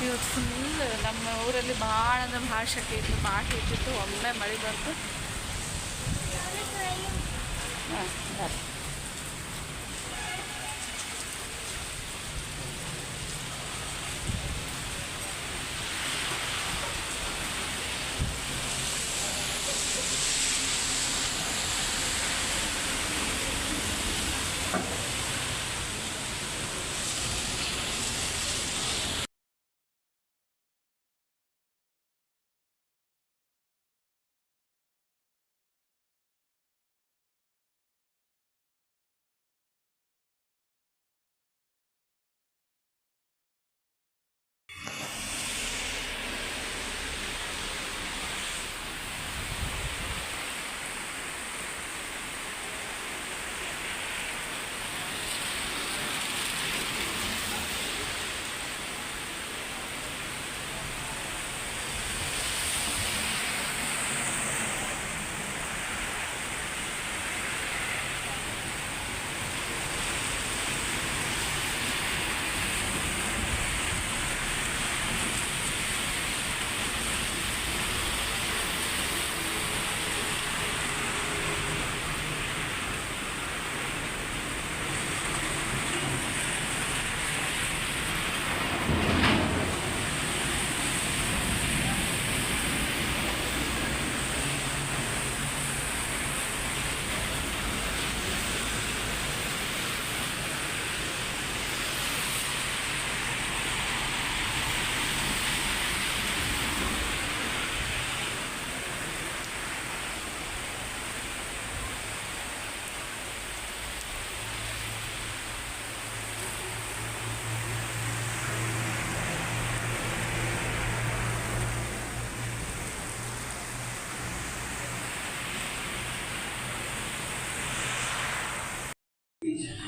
ಇವತ್ತು ಫುಲ್ ನಮ್ಮ ಊರಲ್ಲಿ ಭಾಳ ಅಂದ್ರೆ ಭಾಳ ಶೆಕೆ ಇತ್ತು, ಭಾಳ ಇಟ್ಟಿತ್ತು. ಒಮ್ಮೆ ಮಳೆ ಬಂತು. ಹಾಂ,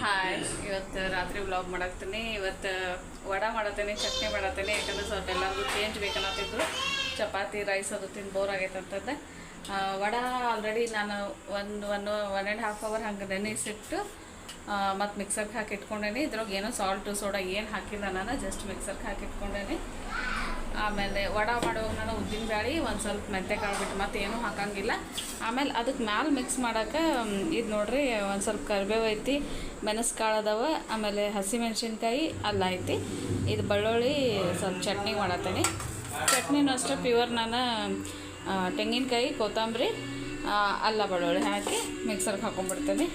ಹಾಯ್. ಇವತ್ತು ರಾತ್ರಿ ವ್ಲಾಗ್ ಮಾಡಾಕ್ತೀನಿ. ಇವತ್ತು ವಡೆ ಮಾಡತ್ತೇನೆ, ಚಟ್ನಿ ಮಾಡತ್ತೇನೆ. ಯಾಕಂದ್ರೆ ಸ್ವಲ್ಪ ಎಲ್ಲರಿಗೂ ಚೇಂಜ್ ಬೇಕನ್ನತ್ತಿದ್ರು. ಚಪಾತಿ ರೈಸ್ ಅದು ತಿಂದು ಬೋರ್ ಆಗೈತೆ ಅಂತಂದೆ. ವಡೆ ಆಲ್ರೆಡಿ ನಾನು 1.5 ಅವರ್ ಹಂಗೆ ನೆನೆಸಿಟ್ಟು ಮತ್ತು ಮಿಕ್ಸರ್ಗೆ ಹಾಕಿ ಇಟ್ಕೊಂಡೇನಿ. ಇದ್ರಾಗ ಏನೋ ಸಾಲ್ಟು ಸೋಡಾ ಏನು ಹಾಕಿಲ್ಲ, ನಾನು ಜಸ್ಟ್ ಮಿಕ್ಸರ್ಗೆ ಹಾಕಿ ಇಟ್ಕೊಂಡೇನಿ. ಆಮೇಲೆ ವಡೆ ಮಾಡುವಾಗ ನಾನು ಉದ್ದಿನ ಬ್ಯಾಳೆ ಒಂದು ಸ್ವಲ್ಪ ಮೆಂತ್ಯಕಾಳು ಬಿಟ್ಟು ಮತ್ತೆ ಏನೂ ಹಾಕಂಗಿಲ್ಲ. ಆಮೇಲೆ ಅದಕ್ಕೆ ಮ್ಯಾಲೆ ಮಿಕ್ಸ್ ಮಾಡೋಕೆ ಇದು ನೋಡ್ರಿ, ಒಂದು ಸ್ವಲ್ಪ ಕರಿಬೇವು ಐತಿ, ಮೆಣಸ್ಕಾಳು ಅದಾವೆ, ಆಮೇಲೆ ಹಸಿಮೆಣ್ಸಿನ್ಕಾಯಿ, ಅಲ್ಲ ಐತಿ. ಇದು ಬೆಳ್ಳುಳ್ಳಿ ಸ್ವಲ್ಪ ಚಟ್ನಿ ಮಾಡತ್ತೀನಿ. ಚಟ್ನಿನೂ ಅಷ್ಟೇ ಪ್ಯೂರ್ ನಾನು ತೆಂಗಿನಕಾಯಿ, ಕೊತ್ತಂಬರಿ, ಅಲ್ಲ ಬೆಳ್ಳುಳ್ಳಿ ಹಾಕಿ ಮಿಕ್ಸರ್ಗೆ ಹಾಕೊಂಡ್ಬಿಡ್ತೀನಿ.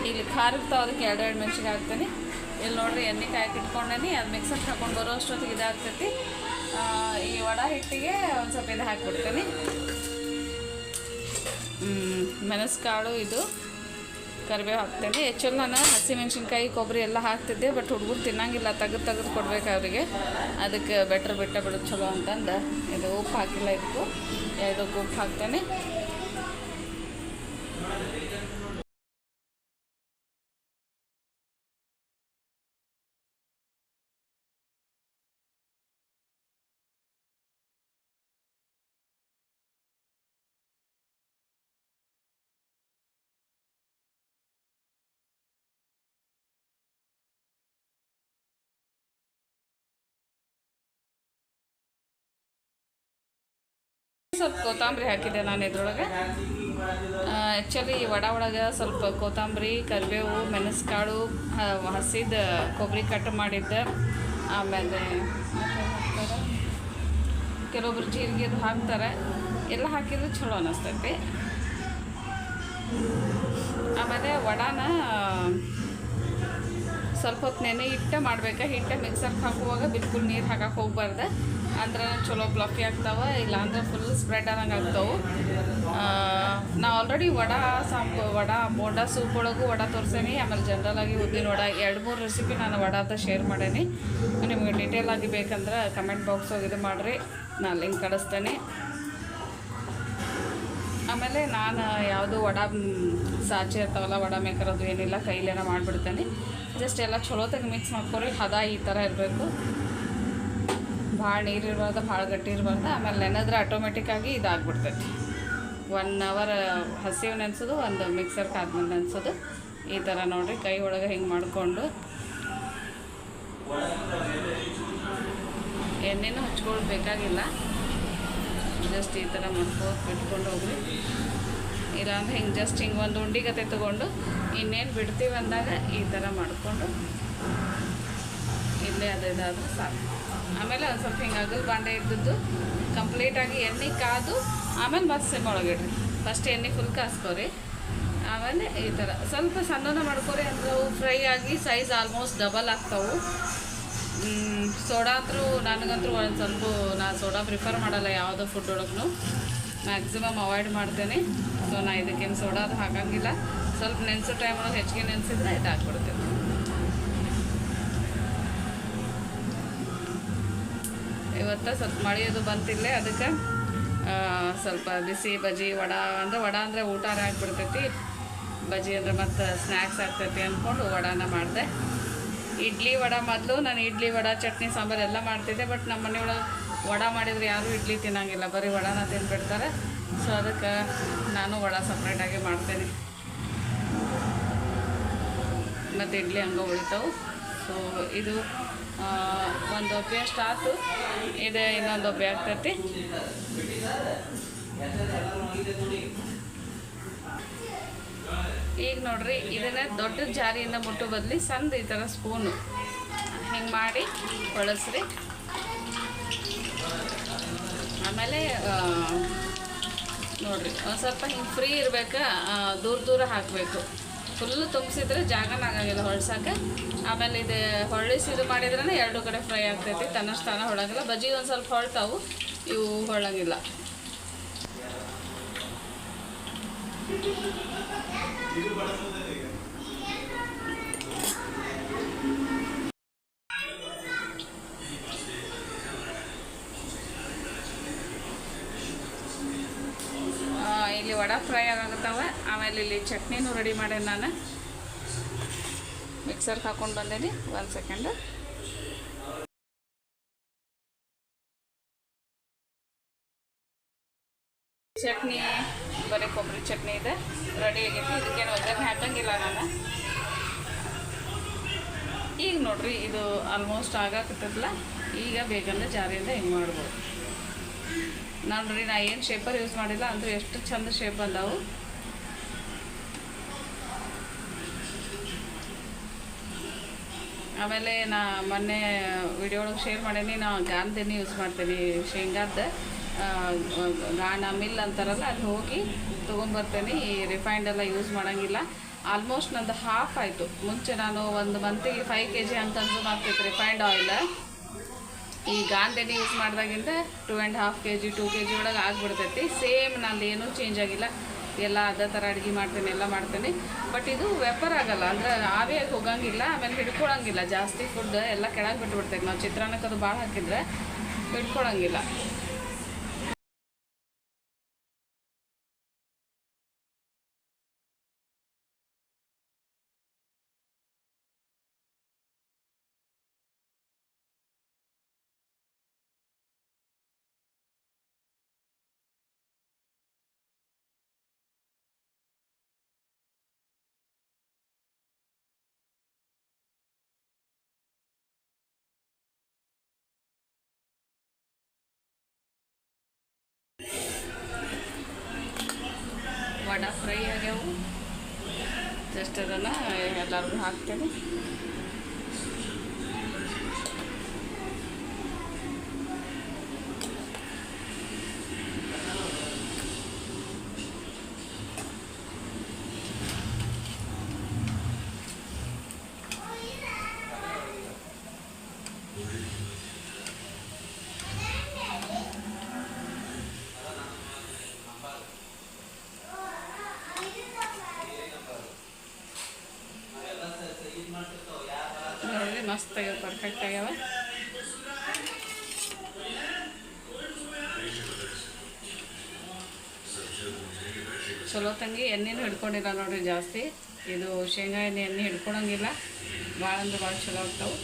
ಇಲ್ಲಿ ಖಾರಕ್ಕೆ ಅದಕ್ಕೆ 2 ಮೆಣಸಿಗೆ ಹಾಕ್ತೀನಿ. ಇಲ್ಲಿ ನೋಡ್ರಿ ಎಣ್ಣೆ ಕಾಯಕ್ಕೆ ಇಟ್ಕೊಂಡೇನಿ. ಅದು ಮಿಕ್ಸರ್ಗೆ ಹಾಕೊಂಡು ಬರೋ ಅಷ್ಟೊತ್ತಿಗೆ ಇದಾಗ್ತೈತಿ. ಈ ವಡೆ ಹಿಟ್ಟಿಗೆ ಒಂದು ಸ್ವಲ್ಪ ಇದು ಹಾಕಿಬಿಡ್ತೀನಿ. ಮೆಣಸ್ಕಾಳು, ಇದು ಕರಿಬೇವು ಹಾಕ್ತೇನೆ. ಆ್ಯಕ್ಚುಲಿ ನಾನು ಹಸಿಮೆಣ್ಸಿನ್ಕಾಯಿ, ಕೊಬ್ಬರಿ ಎಲ್ಲ ಹಾಕ್ತಿದ್ದೆ, ಬಟ್ ಹುಡುಗರು ತಿನ್ನಂಗಿಲ್ಲ, ತೆಗೆದು ಕೊಡ್ಬೇಕು ಅವರಿಗೆ. ಅದಕ್ಕೆ ಬೆಟ್ರ್ ಬಿಡೋದು ಚಲೋ ಅಂತಂದು ಇದು ಉಪ್ಪು ಹಾಕಿಲ್ಲ. ಇದಕ್ಕೂ 2 ಉಪ್ಪು ಹಾಕ್ತೇನೆ. ಸ್ವಲ್ಪ ಕೊತ್ತಂಬರಿ ಹಾಕಿದ್ದೆ ನಾನು ಇದ್ರೊಳಗೆ. ಆ್ಯಕ್ಚುಲಿ ಈ ವಡೆ ಒಳಗೆ ಸ್ವಲ್ಪ ಕೊತ್ತಂಬರಿ, ಕರಿಬೇವು, ಮೆಣಸ್ಕಾಳು, ಹಸಿದ ಕೊಬ್ಬರಿ ಕಟ್ ಮಾಡಿದ್ದೆ. ಆಮೇಲೆ ಕೆಲವೊಬ್ರು ಜೀರಿಗೆ ಅದು ಹಾಕ್ತಾರೆ. ಎಲ್ಲ ಹಾಕಿದ್ರೆ ಚಲೋ ಅನ್ನಿಸ್ತೈತಿ. ಆಮೇಲೆ ವಡಾನ ಸ್ವಲ್ಪ ಹೊತ್ತು ನೆನೆ ಹಿಟ್ಟೆ ಮಾಡ್ಬೇಕು. ಹಿಟ್ಟೆ ಮಿಕ್ಸರ್ಗೆ ಹಾಕುವಾಗ ಬಿಲ್ಕುಲ್ ನೀರು ಹಾಕಕ್ಕೆ ಹೋಗ್ಬಾರ್ದು, ಅಂದ್ರೆ ಚಲೋ ಫ್ಲಫಿ ಆಗ್ತಾವೆ. ಇಲ್ಲಾಂದ್ರೆ ಫುಲ್ ಸ್ಪ್ರೆಡ್ ಆದಂಗೆ ಆಗ್ತಾವೆ. ನಾ ಆಲ್ರೆಡಿ ವಡೆ ಬೋಂಡ ಸೂಪ್ ಒಳಗೂ ವಡೆ ತೋರಿಸೇನಿ. ಆಮೇಲೆ ಜನರಲಾಗಿ ಉದ್ದಿನ ವಡೆ 2-3 ರೆಸಿಪಿ ನಾನು ವಡೆ ಶೇರ್ ಮಾಡೇನಿ. ನಿಮಗೆ ಡೀಟೇಲ್ ಆಗಿ ಬೇಕಂದ್ರೆ ಕಮೆಂಟ್ ಬಾಕ್ಸ್ ಇದು ಮಾಡಿರಿ, ನಾನು ಲಿಂಕ್ ಕಳಿಸ್ತೇನೆ. ಆಮೇಲೆ ನಾನು ಯಾವುದು ವಡೆ ಸಾಚೆ ಇರ್ತಾವಲ್ಲ, ವಡೆ ಮೇಕರ್ ಅದು ಏನಿಲ್ಲ, ಕೈಲೇನ ಮಾಡಿಬಿಡ್ತೇನೆ. ಜಸ್ಟ್ ಎಲ್ಲ ಚಲೋತಾಗಿ ಮಿಕ್ಸ್ ಮಾಡ್ಕೊರಿ. ಹದ ಈ ಥರ ಇರಬೇಕು, ಭಾಳ ನೀರು ಇರಬಾರ್ದು, ಭಾಳ ಗಟ್ಟಿ ಇರಬಾರ್ದು. ಆಮೇಲೆ ನೆನೆದ್ರೆ ಆಟೋಮೆಟಿಕ್ಕಾಗಿ ಇದಾಗ್ಬಿಡ್ತೈತಿ. 1 ಅವರ್ ಹಸಿವು ನೆನೆಸೋದು, ಒಂದು ಮಿಕ್ಸರ್ಗೆ ಆದ್ಮೇಲೆ ನೆನೆಸೋದು. ಈ ಥರ ನೋಡಿರಿ ಕೈ ಒಳಗೆ ಹಿಂಗೆ ಮಾಡಿಕೊಂಡು ಎಣ್ಣೆನೂ ಹಚ್ಕೊಳ್ಬೇಕಾಗಿಲ್ಲ, ಜಸ್ಟ್ ಈ ಥರ ಮಾಡ್ಕೊಂಡು ಬಿಟ್ಕೊಂಡು ಹೋಗ್ರಿ. ಇಲ್ಲಾಂದ್ರೆ ಹಿಂಗೆ ಜಸ್ಟ್ ಹಿಂಗೆ ಒಂದು ಉಂಡಿಗತೆ ತೊಗೊಂಡು ಇನ್ನೇನು ಬಿಡ್ತೀವಿ ಅಂದಾಗ ಈ ಥರ ಮಾಡಿಕೊಂಡು ಇಲ್ಲೇ ಅದಾದರೂ ಸಾಕು. ಆಮೇಲೆ ಒಂದು ಸ್ವಲ್ಪ ಹಿಂಗೆ ಅಗಲ್ ಬಾಂಡೆ ಇದ್ದದ್ದು ಕಂಪ್ಲೀಟಾಗಿ ಎಣ್ಣೆ ಕಾದು ಆಮೇಲೆ ಮತ್ತೆ ಸಿಮ್ ಒಳಗಿಡ್ರಿ. ಫಸ್ಟ್ ಎಣ್ಣೆ ಫುಲ್ ಕಾಸ್ಕೋರಿ, ಆಮೇಲೆ ಈ ಥರ ಸ್ವಲ್ಪ ಸಣ್ಣನ ಮಾಡ್ಕೊರಿ ಅಂದ್ರೆ ಅವು ಫ್ರೈ ಆಗಿ ಸೈಜ್ ಆಲ್ಮೋಸ್ಟ್ ಡಬಲ್ ಆಗ್ತಾವೆ. ಸೋಡಾ ಅಂತೂ ನನಗಂತೂ ಒಂದು ಸ್ವಲ್ಪ ನಾನು ಸೋಡಾ ಪ್ರಿಫರ್ ಮಾಡಲ್ಲ ಯಾವುದೋ ಫುಡ್ ಒಳಗೂ, ಮ್ಯಾಕ್ಸಿಮಮ್ ಅವಾಯ್ಡ್ ಮಾಡ್ತೇನೆ. ಸೊ ನಾನು ಇದಕ್ಕೇನು ಸೋಡಾ ಅದು ಹಾಕೋಂಗಿಲ್ಲ. ಸ್ವಲ್ಪ ನೆನೆಸೋ ಟೈಮ್ ಒಳಗೆ ಹೆಚ್ಚಿಗೆ ನೆನೆಸಿದ್ರೆ ಇದು ಹಾಕ್ಬಿಡ್ತೇನೆ. ಇವತ್ತು ಸ್ವಲ್ಪ ಮಳೆಯೋದು ಬಂತಿಲ್ಲೇ, ಅದಕ್ಕೆ ಸ್ವಲ್ಪ ಬಿಸಿ ಬಜ್ಜಿ ವಡ ಅಂದರೆ ಊಟಾರ ಆಗಿಬಿಡ್ತೈತಿ, ಬಜ್ಜಿ ಅಂದರೆ ಮತ್ತು ಸ್ನ್ಯಾಕ್ಸ್ ಆಗ್ತೈತಿ ಅಂದ್ಕೊಂಡು ವಡಾನ ಮಾಡಿದೆ. ಇಡ್ಲಿ ವಡೆ ಮೊದಲು ನಾನು ಇಡ್ಲಿ ವಡೆ ಚಟ್ನಿ ಸಾಂಬಾರು ಎಲ್ಲ ಮಾಡ್ತಿದ್ದೆ. ಬಟ್ ನಮ್ಮ ಮನೆಯೊಳಗೆ ವಡೆ ಮಾಡಿದರೆ ಯಾರೂ ಇಡ್ಲಿ ತಿನ್ನೋಂಗಿಲ್ಲ, ಬರೀ ವಡೆನ ತಿಂದುಬಿಡ್ತಾರೆ. ಸೊ ಅದಕ್ಕೆ ನಾನು ವಡೆ ಸಪ್ರೇಟಾಗಿ ಮಾಡ್ತೇನೆ, ಮತ್ತು ಇಡ್ಲಿ ಹಂಗೆ ಉಳಿತಾವೆ. ಸೊ ಇದು ಒಂದು ಒಬ್ಬೆ ಅಷ್ಟು ಆಯ್ತು, ಇದೆ ಇನ್ನೊಂದು ಒಬ್ಬೆ ಆಗ್ತೈತಿ. ಈಗ ನೋಡ್ರಿ ಇದನ್ನು ದೊಡ್ಡ ಜಾರಿಯಿಂದ ಮುಟ್ಟೋ ಬದಲಿ ಸಣ್ಣ ಈ ಥರ ಸ್ಪೂನು ಹಿಂಗೆ ಮಾಡಿ ಬಳಸ್ರಿ. ಆಮೇಲೆ ನೋಡಿರಿ ಒಂದು ಸ್ವಲ್ಪ ಹಿಂಗೆ ಫ್ರೀ ಇರಬೇಕು, ದೂರ ಹಾಕಬೇಕು. ಫುಲ್ಲು ತುಂಬಿಸಿದ್ರೆ ಜಾಗನಾಗಂಗಿಲ್ಲ ಹೊಳ್ಸೋಕೆ. ಆಮೇಲೆ ಇದು ಹೊಳ್ಳಿಸಿದು ಮಾಡಿದ್ರೇ ಎರಡು ಕಡೆ ಫ್ರೈ ಆಗ್ತೈತಿ, ತನ್ನಷ್ಟಾನ ಹೊಳಂಗಿಲ್ಲ. ಬಜ್ಜಿ ಒಂದು ಸ್ವಲ್ಪ ಹೊಳ್ತಾವು, ಇವು ಹೊಳಂಗಿಲ್ಲ. ಇಲ್ಲಿ ವಡೆ ಫ್ರೈ ಆಗಾಗತ್ತವ. ಆಮೇಲೆ ಇಲ್ಲಿ ಚಟ್ನಿನೂ ರೆಡಿ ಮಾಡೇನಿ, ನಾನು ಮಿಕ್ಸರ್ಗೆ ಹಾಕ್ಕೊಂಡು ಬಂದೇನಿ. 1 ಸೆಕೆಂಡ್. ಚಟ್ನಿ ಬರೀ ಕೊಬ್ಬರಿ ಚಟ್ನಿ ಇದೆ, ರೆಡಿ ಆಗೈತಿ. ಇದಕ್ಕೇನು ಒಗ್ಗರಣೆ ಹಾಕಂಗಿಲ್ಲ ನಾನು. ಈಗ ನೋಡ್ರಿ ಇದು ಆಲ್ಮೋಸ್ಟ್ ಆಗಾಕತ್ತದಲ್ಲ, ಈಗ ಬೇಕಂದ್ರೆ ಜಾರಿಯಿಂದ ಹಿಂಗೆ ಮಾಡ್ಬೋದು. ನೋಡ್ರಿ ನಾ ಏನು ಶೇಪರ್ ಯೂಸ್ ಮಾಡಿಲ್ಲ, ಅಂದ್ರೆ ಎಷ್ಟು ಚಂದ ಶೇಪ್ ಬಂದಾವು. ಆಮೇಲೆ ನಾ ಮೊನ್ನೆ ವಿಡಿಯೋ ಒಳಗೆ ಶೇರ್ ಮಾಡೀನಿ, ನಾವು ಗಾಣದೆಣ್ಣೆ ಯೂಸ್ ಮಾಡ್ತೀನಿ, ಶೇಂಗಾದ ಗಾಣ ಮಿಲ್ ಅಂತಾರಲ್ಲ, ಅಲ್ಲಿ ಹೋಗಿ ತೊಗೊಂಬರ್ತೇನೆ. ಈ ರಿಫೈಂಡೆಲ್ಲ ಯೂಸ್ ಮಾಡೋಂಗಿಲ್ಲ. ಆಲ್ಮೋಸ್ಟ್ ನಂದು ಹಾಫ್ ಆಯಿತು. ಮುಂಚೆ ನಾನು ಒಂದು ಮಂತಿಗೆ 5 kg ಅಂತ ಕನ್ಸ್ಯೂಮ್ ಆಗ್ತೈತೆ ರಿಫೈಂಡ್ ಆಯಿಲ್. ಈ ಗಾಣದೆಣ್ಣೆ ಯೂಸ್ ಮಾಡಿದಾಗಿಂದ 2.5 kg 2 kg ಒಳಗೆ ಆಗಿಬಿಡ್ತೈತಿ. ಸೇಮ್ ನಂದು ಏನೂ ಚೇಂಜ್ ಆಗಿಲ್ಲ, ಎಲ್ಲ ಅದೇ ಥರ ಅಡುಗೆ ಮಾಡ್ತೇನೆ, ಎಲ್ಲ ಮಾಡ್ತೇನೆ. ಬಟ್ ಇದು ವೆಪರ್ ಆಗಲ್ಲ, ಅಂದರೆ ಆವಿಯಾಗಿ ಹೋಗಂಗಿಲ್ಲ. ಆಮೇಲೆ ಹಿಡ್ಕೊಳಂಗಿಲ್ಲ ಜಾಸ್ತಿ ಫುಡ್, ಎಲ್ಲ ಕೆಳಗೆ ಬಿಟ್ಬಿಡ್ತೈತೆ. ನಾವು ಚಿತ್ರಾನ್ನಕ್ಕೆ ಅದು ಭಾಳ ಹಾಕಿದ್ರೆ ಹಿಡ್ಕೊಳಂಗಿಲ್ಲ. ವಡೆ ಫ್ರೈ ಆಗ್ಯಾವು, ಜಸ್ಟ್ ಅದನ್ನು ಎಲ್ಲರಿಗೂ ಹಾಕ್ತೇನೆ. ನೋಡಿರಿ ಮಸ್ತ್ ಆಗ್ಯಾವ, ಪರ್ಫೆಕ್ಟ್ ಆಗ್ಯಾವ. ಚಲೋ ತಂಗಿ ಎಣ್ಣೆನೂ ಹಿಡ್ಕೊಂಡಿಲ್ಲ ನೋಡಿರಿ ಜಾಸ್ತಿ. ಇದು ಶೇಂಗಾ ಎಣ್ಣೆ ಹಿಡ್ಕೊಳಂಗಿಲ್ಲ, ಭಾಳ ಅಂದ್ರೆ ಭಾಳ ಚಲೋ ಆಗ್ತಾವೆ.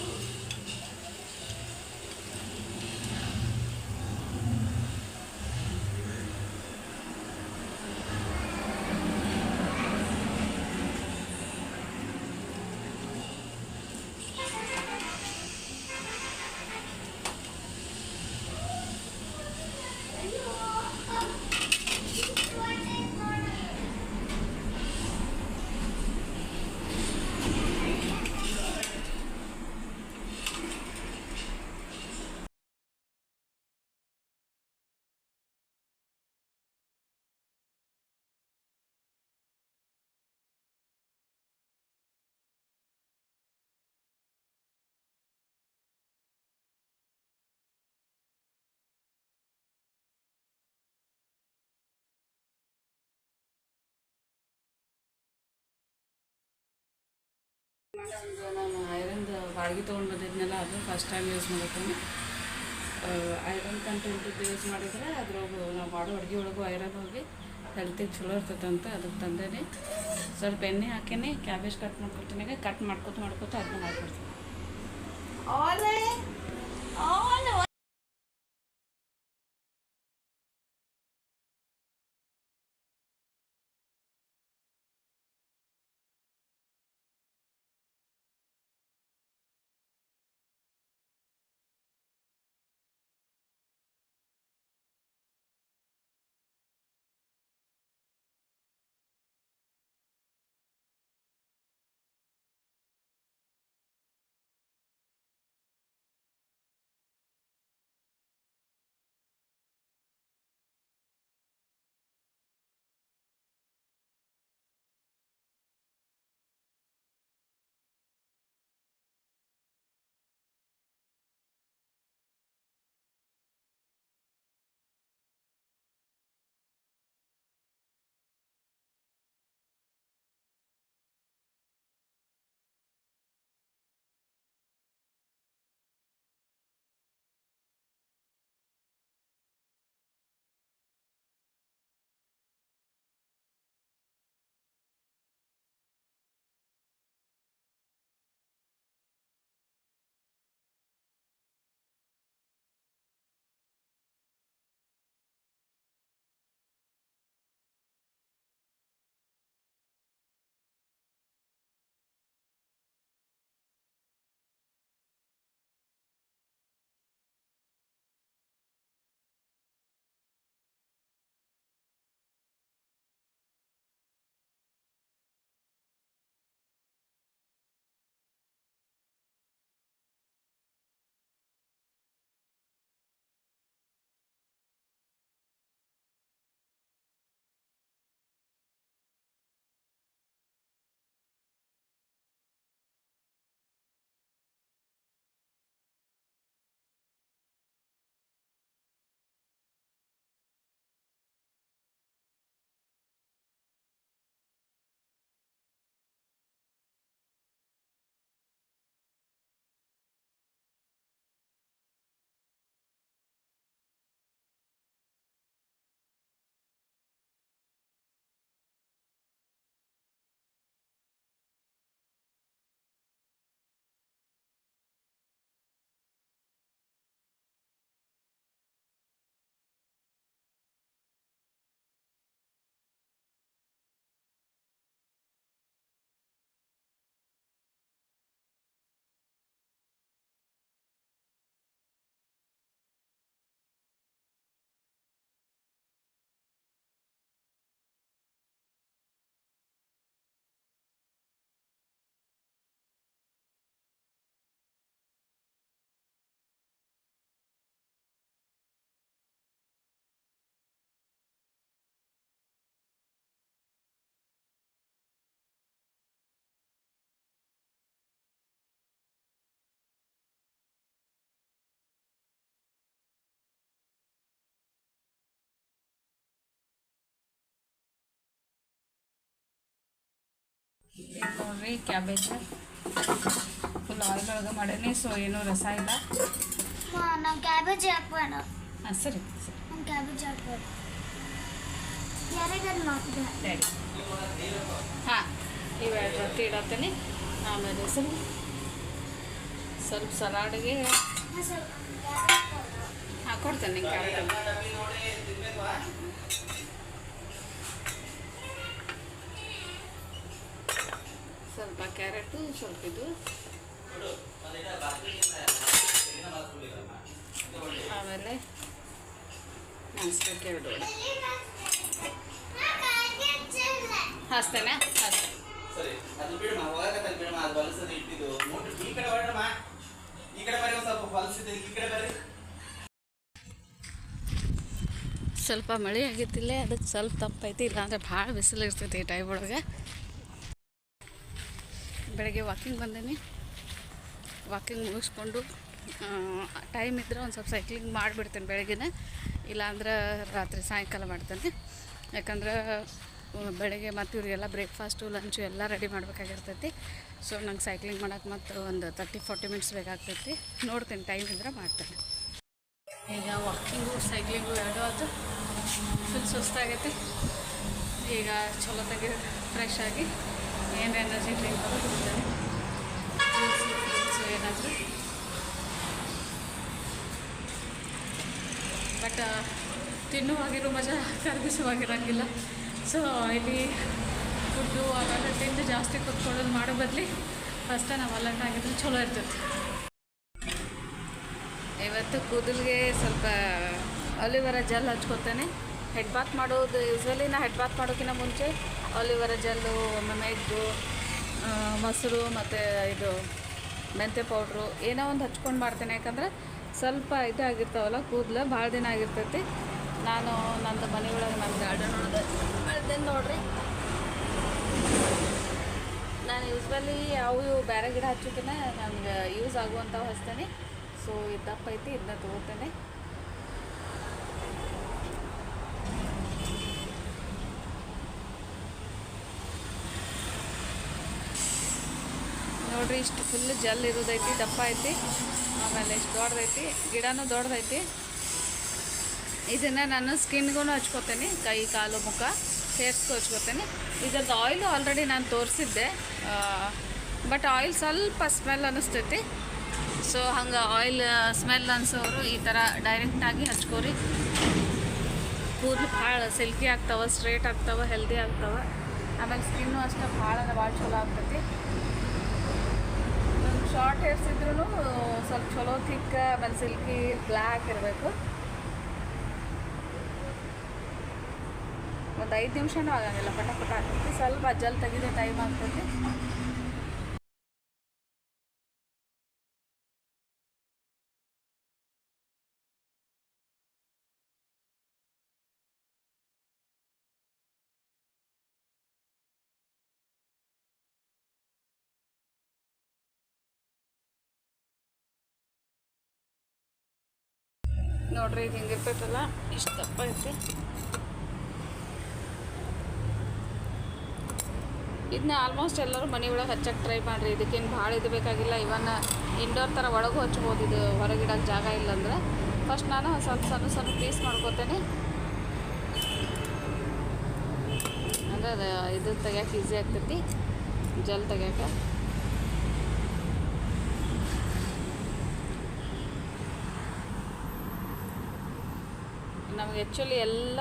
ನಾನು ಐರನ್ದು ಬಾಳ್ಗೆ ತೊಗೊಂಡು ಬಂದಿದ್ನಲ್ಲ, ಅದು ಫಸ್ಟ್ ಟೈಮ್ ಯೂಸ್ ಮಾಡತ್ತೀನಿ. ಐರನ್ ಕಂಟೆಂಟ್ ಯೂಸ್ ಮಾಡಿದರೆ ಅದ್ರೊಳಗೆ ನಾವು ಮಾಡೋ ಅಡುಗೆ ಒಳಗೂ ಐರನ್ ಹೋಗಿ ಹೆಲ್ತಿಗೆ ಚಲೋ ಇರ್ತೈತಂತ ಅದಕ್ಕೆ ತಂದೇನೆ. ಸ್ವಲ್ಪ ಎಣ್ಣೆ ಹಾಕೇನೆ ಕ್ಯಾಬೇಜ್ ಕಟ್ ಮಾಡ್ಕೊತೀನಿ. ಕಟ್ ಮಾಡ್ಕೊತ ಅದನ್ನ ಹಾಕ್ಬಿಡ್ತೀನಿ. ನೋಡ್ರಿ ಕ್ಯಾಬೇಜ್ ಫುಲ್ ಆಯಿಲ್ ಒಳಗೆ ಮಾಡೀನಿ. ಸೊ ಏನೂ ರಸ ಇಲ್ಲ. ನಾವು ಕ್ಯಾಬೇಜ್ ಹಾಕ್ಬೇಡ. ಹಾಂ ಸರಿ ಸರಿ, ನಾವು ಕ್ಯಾಬೇಜ್ ಹಾಕ್ಬೇಡ. ಯಾರಿಗಾರು ಮಾಡ್ತೀವಿ. ಹಾಂ, ಇವೆರಡು ರೊಟ್ಟಿ ಇಡತ್ತೀನಿ. ಆಮೇಲೆ ಸ್ವಲ್ಪ ಸಲಾಡ್ಗೆ ಹಾಕ್ಕೊಡ್ತೇನೆ ಕ್ಯಾರೆಟ್. ಸ್ವಲ್ಪ ಕ್ಯಾರೆಟು, ಸ್ವಲ್ಪ ಇದು, ಆಮೇಲೆ ಹಾಸ್ಬೇಕು ಎರಡು ಹಾಸ್ತೇನೆ. ಸ್ವಲ್ಪ ಮಳೆ ಆಗಿತ್ತಿಲ್ಲ, ಅದಕ್ಕೆ ಸ್ವಲ್ಪ ತಪ್ಪೈತಿ. ಇಲ್ಲಾಂದ್ರೆ ಭಾಳ ಬಿಸಿಲು ಇರ್ತೈತಿ ಈ ಟೈಮ್ ಒಳಗೆ. ಬೆಳಗ್ಗೆ ವಾಕಿಂಗ್ ಬಂದೇನಿ. ವಾಕಿಂಗ್ ಮುಗಿಸ್ಕೊಂಡು ಟೈಮ್ ಇದ್ದರೆ ಒಂದು ಸ್ವಲ್ಪ ಸೈಕ್ಲಿಂಗ್ ಮಾಡಿಬಿಡ್ತೇನೆ ಬೆಳಗ್ಗೆನೇ. ಇಲ್ಲಾಂದ್ರೆ ರಾತ್ರಿ ಸಾಯಂಕಾಲ ಮಾಡ್ತೇನೆ. ಯಾಕಂದ್ರೆ ಬೆಳಗ್ಗೆ ಮತ್ತು ಇವರಿಗೆಲ್ಲ ಬ್ರೇಕ್ಫಾಸ್ಟು ಲಂಚು ಎಲ್ಲ ರೆಡಿ ಮಾಡಬೇಕಾಗಿರ್ತೈತಿ. ಸೊ ನಂಗೆ ಸೈಕ್ಲಿಂಗ್ ಮಾಡೋಕೆ ಮತ್ತು ಒಂದು 30-40 ಮಿನಿಟ್ಸ್ ಬೇಕಾಗ್ತೈತಿ. ನೋಡ್ತೀನಿ, ಟೈಮ್ ಇದ್ರೆ ಮಾಡ್ತೇನೆ. ಈಗ ವಾಕಿಂಗು ಸೈಕ್ಲಿಂಗು ಎರಡೂ ಅದು ಫುಲ್ ಸುಸ್ತಾಗೈತಿ. ಈಗ ಚಲೋ ತೆಗಿ ಫ್ರೆಶ್ ಆಗಿ ಏನು ಎನರ್ಜಿ ಡ್ರಿಂಕ್ ಅದು ಕುಡಿತಾರೆ, ಫ್ರೂಟ್ಸು ಏನಾದರೂ. ಬಟ್ ತಿನ್ನುವಾಗಿರೋ ಮಜಾ ಕರಗಿಸುವಾಗಿರೋಂಗಿಲ್ಲ. ಸೊ ಇಲ್ಲಿ ಫುಡ್ಡು ಅವೆಲ್ಲ ತಿಂದು ಜಾಸ್ತಿ ಕುತ್ಕೊಳ್ಳೋದು ಮಾಡೋ ಬದಲಿ ಫಸ್ಟೇ ನಾವು ಅಲರ್ಟ್ ಆಗಿದ್ರೆ ಚಲೋ ಇರ್ತೈತಿ. ಇವತ್ತು ಕೂದಲಿಗೆ ಸ್ವಲ್ಪ ಆಲಿವೆರಾ ಜೆಲ್ ಹಚ್ಕೊತೇನೆ. ಹೆಡ್ ಬಾತ್ ಮಾಡೋದು ಯೂಸ್ವಲಿ ನಾ ಹೆಡ್ ಬಾತ್ ಮಾಡೋಕ್ಕಿಂತ ಮುಂಚೆ ಆಲಿವೆರಾ ಜೆಲ್ಲು, ಒಮ್ಮೊಮ್ಮೆ ಎಗ್ಗು, ಮೊಸರು ಮತ್ತು ಇದು ಮೆಂತ್ಯ ಪೌಡ್ರು ಏನೋ ಒಂದು ಹಚ್ಕೊಂಡು ಮಾಡ್ತೇನೆ. ಯಾಕಂದ್ರೆ ಸ್ವಲ್ಪ ಇದಾಗಿರ್ತಾವಲ್ಲ ಕೂದಲು, ಭಾಳ ದಿನ ಆಗಿರ್ತೈತಿ. ನಾನು ನಂದು ಮನೆ ಒಳಗೆ ನನ್ನ ಗಾರ್ಡನ್ ಒಳಗೆ ಬೆಳೆದೇನು ನೋಡ್ರಿ. ನಾನು ಯೂಸ್ವಲಿ ಇವು ಬೇರೆ ಗಿಡ ಹಚ್ಚೋಕಿನ ನನಗೆ ಯೂಸ್ ಆಗುವಂಥವು ಹಚ್ತೇನೆ. ಸೊ ಇದು ದಪ್ಪ ಐತಿ, ಇದನ್ನ ತೊಗೋತೇನೆ. ನೋಡಿರಿ, ಇಷ್ಟು ಫುಲ್ ಜಲ್ ಇರೋದೈತಿ, ದಪ್ಪ ಐತಿ. ಆಮೇಲೆ ಇಷ್ಟು ದೊಡ್ಡದೈತಿ, ಗಿಡನೂ ದೊಡ್ಡದೈತಿ. ಇದನ್ನು ನಾನು ಸ್ಕಿನ್ಗೂ ಹಚ್ಕೋತೇನೆ, ಕೈ ಕಾಲು ಮುಖ ಹೇರ್ಸ್ಗೂ ಹಚ್ಕೋತೇನೆ. ಇದ್ರದ್ದು ಆಯಿಲು ಆಲ್ರೆಡಿ ನಾನು ತೋರಿಸಿದ್ದೆ, ಬಟ್ ಆಯಿಲ್ ಸ್ವಲ್ಪ ಸ್ಮೆಲ್ ಅನ್ನಿಸ್ತೈತಿ. ಸೊ ಹಂಗೆ ಆಯಿಲ್ ಸ್ಮೆಲ್ ಅನ್ಸೋರು ಈ ಥರ ಡೈರೆಕ್ಟಾಗಿ ಹಚ್ಕೋರಿ. ಕೂದಲು ಭಾಳ ಸಿಲ್ಕಿ ಆಗ್ತಾವೆ, ಸ್ಟ್ರೇಟ್ ಆಗ್ತಾವೆ, ಹೆಲ್ದಿ ಆಗ್ತಾವೆ. ಆಮೇಲೆ ಸ್ಕಿನ್ನು ಅಷ್ಟೇ ಭಾಳ ಚಲೋ ಆಗ್ತೈತಿ. ಶಾರ್ಟ್ ಹೇರ್ಸ್ ಇದ್ರೂ ಸ್ವಲ್ಪ ಚಲೋ ಥಿಕ್, ಆಮೇಲೆ ಸಿಲ್ಕಿ ಬ್ಲ್ಯಾಕ್ ಇರಬೇಕು. ಒಂದು 5 ನಿಮಿಷನೂ ಆಗಂಗಿಲ್ಲ, ಪಟ ಆಗ್ತೈತಿ. ಸ್ವಲ್ಪ ಜಲ್ ತೆಗೆದು ಟೈಮ್ ಆಗ್ತೈತಿ. ನೋಡ್ರಿ, ಇದು ಹಿಂಗಿರ್ತೈತಲ್ಲ, ಇಷ್ಟು ದಪ್ಪ ಐತಿ. ಇದನ್ನ ಆಲ್ಮೋಸ್ಟ್ ಎಲ್ಲರೂ ಮನೆ ಒಳಗೆ ಹಚ್ಚಕ್ಕೆ ಟ್ರೈ ಮಾಡಿರಿ. ಇದಕ್ಕೇನು ಭಾಳ ಇದು ಬೇಕಾಗಿಲ್ಲ. ಇವನ್ ಇಂಡೋರ್ ಥರ ಒಳಗೂ ಹಚ್ಬೋದು. ಇದು ಹೊರಗಿಡಕ್ಕೆ ಜಾಗ ಇಲ್ಲಂದ್ರೆ ಫಸ್ಟ್ ನಾನು ಸ್ವಲ್ಪ ಸಣ್ಣ ಸಣ್ಣ ಪೀಸ್ ಮಾಡ್ಕೋತೇನೆ. ಅಂದರೆ ಅದು ಇದು ತೆಗ್ಯಾಕೆ ಈಸಿ ಆಗ್ತೈತಿ, ಜಲ್ ತೆಗ್ಯಾಕೆ. ನಮಗೆ ಆ್ಯಕ್ಚುಲಿ ಎಲ್ಲ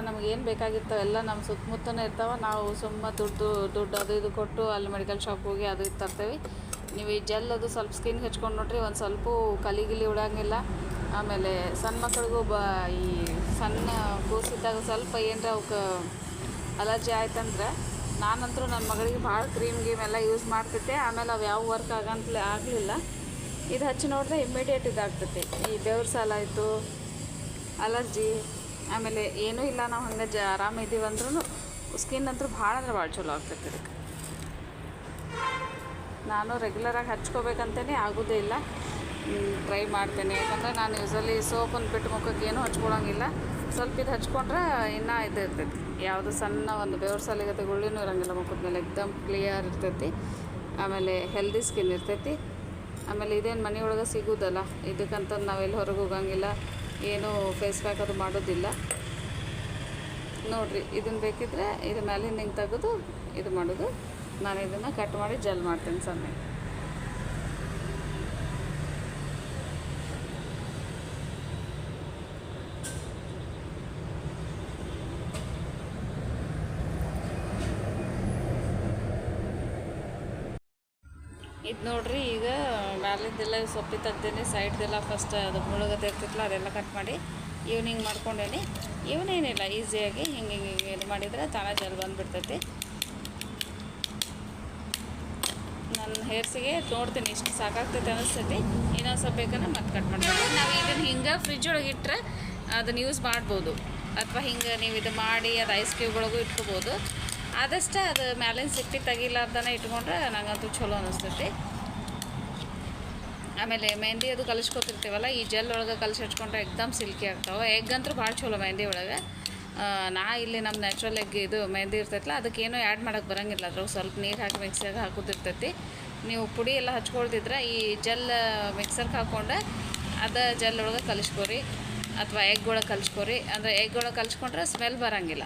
ನಮಗೇನು ಬೇಕಾಗಿರ್ತಾವೆ ಎಲ್ಲ ನಮ್ಮ ಸುತ್ತಮುತ್ತನೇ ಇರ್ತಾವೆ. ನಾವು ಸುಮ್ಮ ದುಡ್ಡು ಅದು ಇದು ಕೊಟ್ಟು ಅಲ್ಲಿ ಮೆಡಿಕಲ್ ಶಾಪ್ ಹೋಗಿ ಅದು ಇದು ತರ್ತೇವೆ. ನೀವು ಈ ಜೆಲ್ ಅದು ಸ್ವಲ್ಪ ಸ್ಕಿನ್ಗೆ ಹಚ್ಕೊಂಡು ನೋಡ್ರಿ, ಒಂದು ಸ್ವಲ್ಪ ಕಲಿಗಿಲಿ ಉಡಂಗಿಲ್ಲ. ಆಮೇಲೆ ಸಣ್ಣ ಮಕ್ಕಳಿಗೂ ಈ ಸಣ್ಣ ಕೂಸಿದ್ದಾಗ ಸ್ವಲ್ಪ ಏನರ ಅವಕ್ಕೆ ಅಲರ್ಜಿ ಆಯ್ತಂದ್ರೆ, ನಾನಂತರೂ ನನ್ನ ಮಗಳಿಗೆ ಭಾಳ ಕ್ರೀಮ್ ಎಲ್ಲ ಯೂಸ್ ಮಾಡ್ತಿದ್ದೆ. ಆಮೇಲೆ ಅವು ಯಾವ ವರ್ಕ್ ಆಗಲಿಲ್ಲ. ಇದು ಹಚ್ಚಿ ನೋಡಿದ್ರೆ ಇಮ್ಮಿಡಿಯೇಟ್ ಇದಾಗ್ತೈತಿ. ಈ ಬೆವ್ರ ಸಾಲ ಆಯಿತು, ಅಲರ್ಜಿ, ಆಮೇಲೆ ಏನೂ ಇಲ್ಲ, ನಾವು ಹಂಗೆ ಆರಾಮಿದ್ದೀವಿ ಅಂದ್ರೂ ಸ್ಕಿನ್ ಅಂತೂ ಭಾಳ ಅಂದ್ರೆ ಭಾಳ ಚಲೋ ಆಗ್ತೈತಿ. ಇದಕ್ಕೆ ನಾನು ರೆಗ್ಯುಲರಾಗಿ ಹಚ್ಕೋಬೇಕಂತಲೇ ಆಗೋದೇ ಇಲ್ಲ. ಟ್ರೈ ಮಾಡ್ತೇನೆ. ಯಾಕಂದರೆ ನಾನು ಯೂಸಲಿ ಸೋಪನ್ನು ಬಿಟ್ಟು ಮುಖಕ್ಕೆ ಏನೂ ಹಚ್ಕೊಳಂಗಿಲ್ಲ. ಸ್ವಲ್ಪ ಇದು ಹಚ್ಕೊಂಡ್ರೆ ಇನ್ನೂ ಇದು ಇರ್ತೈತಿ. ಯಾವುದು ಸಣ್ಣ ಒಂದು ಬೆವ್ರ ಸಾಲಿಗತ್ತೆ ಗುಳ್ಳಿನೂ ಇರೋಂಗಿಲ್ಲ ಮುಖದ ಮೇಲೆ, ಎಕ್ದಮ್ ಕ್ಲಿಯರ್ ಇರ್ತೈತಿ. ಆಮೇಲೆ ಹೆಲ್ದಿ ಸ್ಕಿನ್ ಇರ್ತೈತಿ. ಆಮೇಲೆ ಇದೇನು ಮನೆಯೊಳಗೆ ಸಿಗೋದಲ್ಲ, ಇದಕ್ಕಂತ ನಾವೆಲ್ಲಿ ಹೊರಗೆ ಹೋಗಂಗಿಲ್ಲ, ಏನು ಫೇಸ್ ಪ್ಯಾಕ್ ಅದು ಮಾಡೋದಿಲ್ಲ. ನೋಡಿರಿ, ಇದನ್ನು ಬೇಕಿದ್ರೆ ಇದು ಮೇಲಿಂದ ಹಿಂಗೆ ತೆಗೆದು ಇದು ಮಾಡೋದು. ನಾನು ಇದನ್ನು ಕಟ್ ಮಾಡಿ ಜೆಲ್ ಮಾಡ್ತೀನಿ ಸಣ್ಣ. ಇದು ನೋಡಿರಿ, ಈಗ ಮ್ಯಾಲಿಂದೆಲ್ಲ ಸೊಪ್ಪಿ ತೆಗ್ದೇನೆ, ಸೈಡ್ದೆಲ್ಲ ಫಸ್ಟ್ ಅದು ಮುಳುಗದೆ ಇರ್ತಿತ್ತಲ್ಲ ಅದೆಲ್ಲ ಕಟ್ ಮಾಡಿ ಈವ್ನಿಂಗ್ ಮಾಡ್ಕೊಂಡೇನಿ. ಇವನೇನಿಲ್ಲ, ಈಸಿಯಾಗಿ ಹಿಂಗೆ ಇದು ಮಾಡಿದರೆ ತಾನೇ ಜಲ್ ಬಂದುಬಿಡ್ತೈತಿ. ನನ್ನ ಹೇರ್ಸಿಗೆ ನೋಡ್ತೀನಿ ಇಷ್ಟು ಸಾಕಾಗ್ತೈತೆ ಅನ್ನಿಸ್ತೈತಿ. ಇನ್ನೊಂದು ಸ್ವಲ್ಪ ಬೇಕಂದ್ರೆ ಮತ್ತೆ ಕಟ್ ಮಾಡ್ತೀವಿ. ನಾವು ಇದನ್ನು ಹಿಂಗೆ ಫ್ರಿಜ್ ಒಳಗೆ ಇಟ್ಟರೆ ಅದನ್ನು ಯೂಸ್ ಮಾಡ್ಬೋದು, ಅಥವಾ ಹಿಂಗೆ ನೀವು ಇದು ಮಾಡಿ ಅದು ಐಸ್ ಕ್ಯೂಬ್ಗಳಿಗೂ ಇಟ್ಕೋಬೋದು. ಆದಷ್ಟು ಅದು ಮ್ಯಾಲಿನ ಸಿಪ್ಪಿ ತೆಗಿಲಾರ್ದನೇ ಇಟ್ಕೊಂಡ್ರೆ ನಂಗಂತೂ ಚಲೋ ಅನ್ನಿಸ್ತೈತಿ. ಆಮೇಲೆ ಮೆಹಂದಿ ಅದು ಕಲಿಸ್ಕೊತಿರ್ತೀವಲ್ಲ, ಈ ಜೆಲ್ ಒಳಗೆ ಕಲಿಸಿ ಹಚ್ಕೊಂಡ್ರೆ ಎಕ್ದಮ್ ಸಿಲ್ಕಿ ಆಗ್ತಾವೆ. ಎಗ್ ಅಂತೂ ಭಾಳ ಚಲೋ ಮೆಹಂದಿ ಒಳಗೆ. ನಾ ಇಲ್ಲಿ ನಮ್ಮ ನ್ಯಾಚುರಲ್ ಎಗ್ ಇದು ಮೆಹಂದಿ ಇರ್ತೈತಲ್ಲ ಅದಕ್ಕೇನೂ ಆ್ಯಡ್ ಮಾಡೋಕ್ಕೆ ಬರೋಂಗಿಲ್ಲ. ಅದ್ರ ಸ್ವಲ್ಪ ನೀರು ಹಾಕಿ ಮಿಕ್ಸಿಯಾಗ ಹಾಕೋದಿರ್ತೈತಿ. ನೀವು ಪುಡಿ ಎಲ್ಲ ಹಚ್ಕೊಳ್ದಿದ್ರೆ ಈ ಜೆಲ್ ಮಿಕ್ಸರ್ಗೆ ಹಾಕ್ಕೊಂಡು ಅದು ಜೆಲ್ ಒಳಗೆ ಕಲಿಸ್ಕೊರಿ ಅಥವಾ ಎಗ್ ಒಳಗೆ ಕಲಿಸ್ಕೊರಿ. ಅಂದರೆ ಎಗ್ ಒಳಗೆ ಕಲಿಸ್ಕೊಂಡ್ರೆ ಸ್ಮೆಲ್ ಬರೋಂಗಿಲ್ಲ.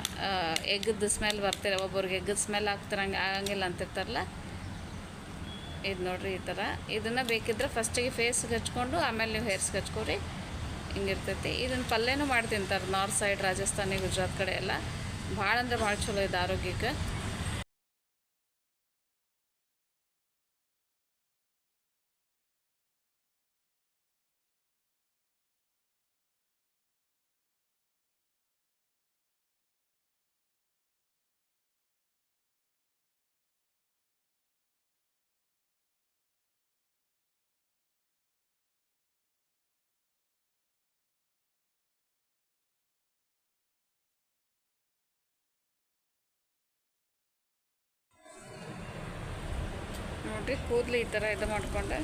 ಎಗ್ಗದ್ದು ಸ್ಮೆಲ್ ಬರ್ತಿರ, ಒಬ್ಬರಿಗೆ ಎಗ್ಗದ ಸ್ಮೆಲ್ ಆಗಂಗಿಲ್ಲ ಅಂತಿರ್ತಾರಲ್ಲ. ಇದು ನೋಡಿರಿ ಈ ಥರ. ಇದನ್ನು ಬೇಕಿದ್ರೆ ಫಸ್ಟಿಗೆ ಫೇಸ್ಗೆ ಹಚ್ಕೊಂಡು ಆಮೇಲೆ ನೀವು ಹೇರ್ಸ್ಗೆ ಹಚ್ಕೊರಿ. ಹಿಂಗಿರ್ತೈತಿ. ಇದನ್ನು ಪಲ್ಯನೂ ಮಾಡಿ ತಿಂತಾರೆ ನಾರ್ತ್ ಸೈಡ್, ರಾಜಸ್ಥಾನಿ, ಗುಜರಾತ್ ಕಡೆ ಎಲ್ಲ. ಭಾಳ ಅಂದ್ರೆ ಭಾಳ ಚಲೋ ಇದು ಆರೋಗ್ಯಕ್ಕೆ. ನೋಡಿರಿ ಕೂದಲು ಈ ಥರ ಇದು ಮಾಡಿಕೊಂಡೆ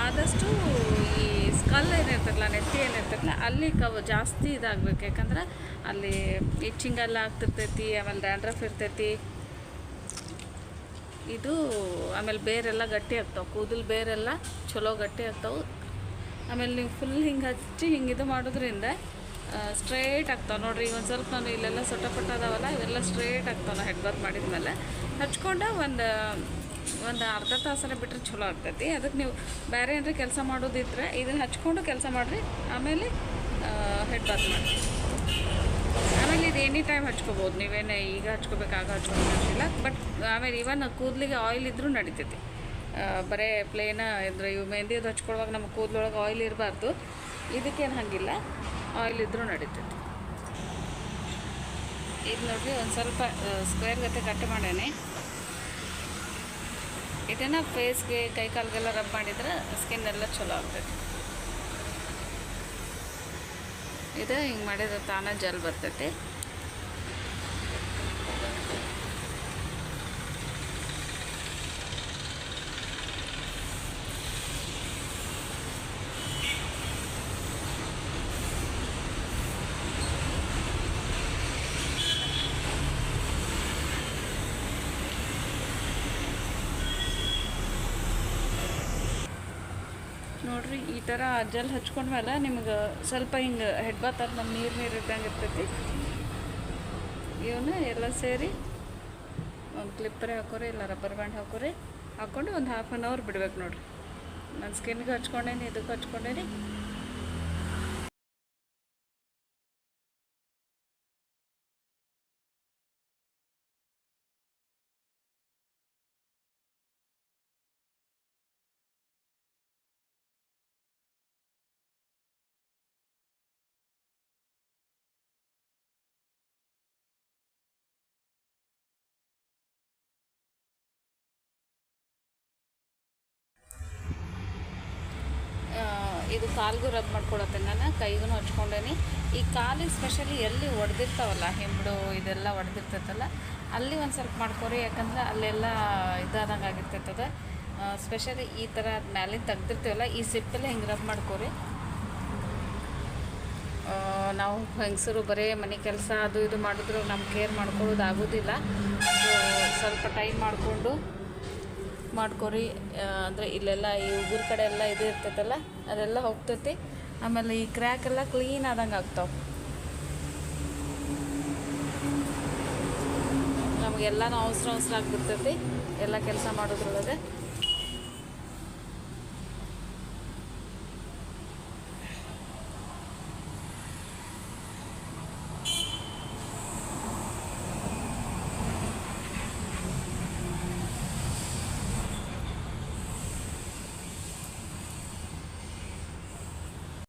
ಆದಷ್ಟು ಈ ಸ್ಕಲ್ ಏನಿರ್ತಲ್ಲ, ನೆತ್ತಿ ಏನಿರ್ತಲ್ಲ ಅಲ್ಲಿ ಜಾಸ್ತಿ ಇದಾಗಬೇಕು. ಯಾಕಂದ್ರೆ ಅಲ್ಲಿ ಇಚ್ಚಿಂಗ್ ಎಲ್ಲ ಆಗ್ತಿರ್ತೈತಿ, ಆಮೇಲೆ ಡ್ಯಾಂಡ್ರಫ್ ಇರ್ತೈತಿ. ಇದು ಆಮೇಲೆ ಬೇರೆಲ್ಲ ಗಟ್ಟಿ ಆಗ್ತಾವೆ, ಕೂದಲು ಬೇರೆಲ್ಲ ಚಲೋ ಗಟ್ಟಿ ಆಗ್ತಾವೆ. ಆಮೇಲೆ ನೀವು ಫುಲ್ ಹಿಂಗೆ ಹಚ್ಚಿ ಹಿಂಗೆ ಇದು ಮಾಡೋದ್ರಿಂದ ಸ್ಟ್ರೇಟ್ ಆಗ್ತಾವೆ. ನೋಡಿರಿ ಈಗ ಒಂದು ಸ್ವಲ್ಪ ನಾನು ಇಲ್ಲೆಲ್ಲ ಸೊಟ್ಟಪಟ್ಟ ಅದಾವಲ್ಲ, ಇವೆಲ್ಲ ಸ್ಟ್ರೇಟ್ ಆಗ್ತಾವೆ. ನಾನು ಹೆಡ್ ಬಾತ್ ಮಾಡಿದ್ಮೇಲೆ ಹಚ್ಕೊಂಡು ಒಂದು ಅರ್ಧ ತಾಸನೇ ಬಿಟ್ಟರೆ ಚಲೋ ಆಗ್ತೈತಿ. ಅದಕ್ಕೆ ನೀವು ಬೇರೆ ಏನಾರ ಕೆಲಸ ಮಾಡೋದಿದ್ರೆ ಇದನ್ನು ಹಚ್ಕೊಂಡು ಕೆಲಸ ಮಾಡಿರಿ, ಆಮೇಲೆ ಹೆಡ್ ಬಾತ್ ಮಾಡಿ. ಆಮೇಲೆ ಇದು ಎನಿ ಟೈಮ್ ಹಚ್ಕೋಬೋದು. ನೀವೇನು ಈಗ ಹಚ್ಕೋಬೇಕಾಗ ಹಚ್ಕೋಬೇಕಂತಿಲ್ಲ. ಬಟ್ ಆಮೇಲೆ ಇವನ್ ಕೂದಲಿಗೆ ಆಯಿಲ್ ಇದ್ರೂ ನಡಿತೈತಿ. ಬರೀ ಪ್ಲೇನ ಇದ್ರೆ ಇವು ಮೆಹಂದಿ ಅದು ಹಚ್ಕೊಳ್ಳುವಾಗ ನಮ್ಮ ಕೂದಲೊಳಗೆ ಆಯಿಲ್ ಇರಬಾರ್ದು. ಇದಕ್ಕೇನು ಹಾಗಿಲ್ಲ, ಆಯಿಲ್ ಇದ್ರೂ ನಡೀತೈತಿ. ಇದು ನೋಡಿರಿ ಒಂದು ಸ್ವಲ್ಪ ಸ್ಕ್ವೇರ್ ಗತೆ ಕಟ್ ಮಾಡೇನೆ. ಇದನ್ನು ಫೇಸ್ಗೆ ಕೈ ಕಾಲಿಗೆಲ್ಲ ರಬ್ ಮಾಡಿದ್ರೆ ಸ್ಕಿನ್ ಎಲ್ಲ ಚಲೋ ಆಗ್ತೈತಿ. ಇದು ಹಿಂಗೆ ಮಾಡಿದ್ರೆ ತಾನೇ ಜೆಲ್ ಬರ್ತೈತಿ. ನೋಡಿರಿ ಈ ಥರ ಜೆಲ್ ಹಚ್ಕೊಂಡ್ಮೇಲೆ ನಿಮ್ಗೆ ಸ್ವಲ್ಪ ಹಿಂಗೆ ಹೆಡ್ ಬಾತ್ ಆದ ನಮ್ಮ ನೀರು ಇದ್ದಂಗೆ ಇರ್ತೈತಿ. ಇವನ್ನ ಎಲ್ಲ ಸೇರಿ ಒಂದು ಕ್ಲಿಪ್ಪರೇ ಹಾಕೋರಿ, ಇಲ್ಲ ರಬ್ಬರ್ ಬ್ಯಾಂಡ್ ಹಾಕೋರಿ. ಹಾಕ್ಕೊಂಡು ಒಂದು ½ ಅನ್ ಅವರ್ ಬಿಡ್ಬೇಕು. ನೋಡಿರಿ ನಾನು ಸ್ಕಿನ್ಗೆ ಹಚ್ಕೊಂಡೇನಿ, ಇದಕ್ಕೆ ಹಚ್ಕೊಂಡೇನಿ. ಇದು ಕಾಲಿಗೂ ರಬ್ ಮಾಡ್ಕೊಳತ್ತೆ. ನಾನು ಕೈಗೂ ಹಚ್ಕೊಂಡೇನಿ. ಈ ಕಾಲಿಗೆ ಸ್ಪೆಷಲಿ ಎಲ್ಲಿ ಒಡೆದಿರ್ತಾವಲ್ಲ, ಹಿಂಬಡು ಇದೆಲ್ಲ ಒಡೆದಿರ್ತೈತಲ್ಲ, ಅಲ್ಲಿ ಒಂದು ಸ್ವಲ್ಪ ಮಾಡ್ಕೊರಿ. ಯಾಕಂದ್ರೆ ಅಲ್ಲೆಲ್ಲ ಇದಾದಂಗೆ ಆಗಿರ್ತೈತದ. ಸ್ಪೆಷಲಿ ಈ ಥರ ಮ್ಯಾಲಿನ ತೆಗ್ದಿರ್ತೀವಲ್ಲ, ಈ ಸಿಪ್ಪೆಲ್ಲ ಹಿಂಗೆ ರಬ್ ಮಾಡ್ಕೊರಿ. ನಾವು ಹೆಂಗಸರು ಬರೀ ಮನೆ ಕೆಲಸ ಅದು ಇದು ಮಾಡಿದ್ರು ನಮ್ಮ ಕೇರ್ ಮಾಡ್ಕೊಳ್ಳೋದು ಆಗೋದಿಲ್ಲ. ಸ್ವಲ್ಪ ಟೈಮ್ ಮಾಡ್ಕೊರಿ. ಅಂದರೆ ಇಲ್ಲೆಲ್ಲ ಈ ಉಗುರು ಕಡೆ ಎಲ್ಲ ಇದು ಇರ್ತೈತಲ್ಲ, ಅದೆಲ್ಲ ಹೋಗ್ತೈತಿ. ಆಮೇಲೆ ಈ ಕ್ರ್ಯಾಕ್ ಎಲ್ಲ ಕ್ಲೀನ್ ಆದಂಗೆ ಆಗ್ತಾವೆ. ನಮಗೆಲ್ಲನೂ ಅವಸರ ಆಗಿಬಿಡ್ತೈತಿ ಎಲ್ಲ ಕೆಲಸ ಮಾಡೋದ್ರೊಳಗೆ.